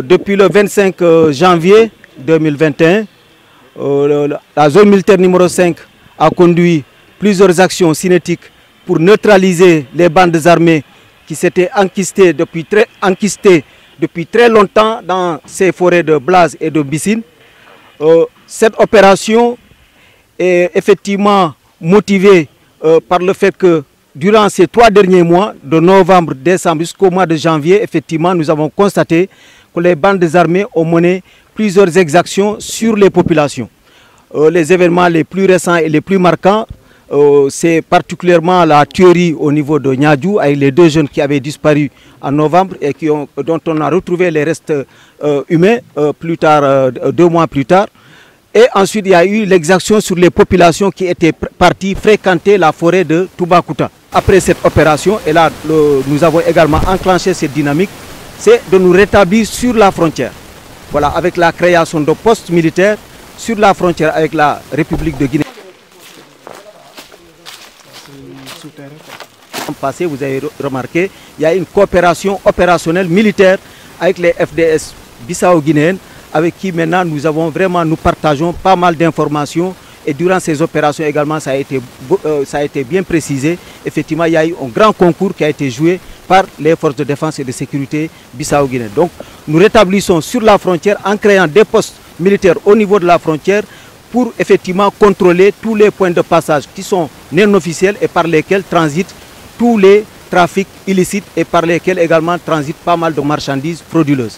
Depuis le 25 janvier 2021, la zone militaire numéro 5 a conduit plusieurs actions cinétiques pour neutraliser les bandes armées qui s'étaient enquistées depuis très longtemps dans ces forêts de Blaze et de Bissine. Cette opération est effectivement motivée par le fait que durant ces 3 derniers mois, de novembre, décembre jusqu'au mois de janvier, effectivement, nous avons constaté que les bandes armées ont mené plusieurs exactions sur les populations. Les événements les plus récents et les plus marquants, c'est particulièrement la tuerie au niveau de Niadjou avec les 2 jeunes qui avaient disparu en novembre et dont on a retrouvé les restes humains plus tard, 2 mois plus tard. Et ensuite, il y a eu l'exaction sur les populations qui étaient parties fréquenter la forêt de Toubacouta. Après cette opération, et là, nous avons également enclenché cette dynamique, c'est de nous rétablir sur la frontière. Voilà, avec la création de postes militaires sur la frontière avec la République de Guinée. En passé, vous avez remarqué, il y a une coopération opérationnelle militaire avec les FDS bissau-guinéennes, avec qui maintenant nous partageons pas mal d'informations. Et durant ces opérations également, ça a été bien précisé. Effectivement, il y a eu un grand concours qui a été joué par les forces de défense et de sécurité bissau-guinéennes. Donc, nous rétablissons sur la frontière en créant des postes militaires au niveau de la frontière pour effectivement contrôler tous les points de passage qui sont non officiels et par lesquels transitent tous les trafics illicites et par lesquels également transitent pas mal de marchandises frauduleuses.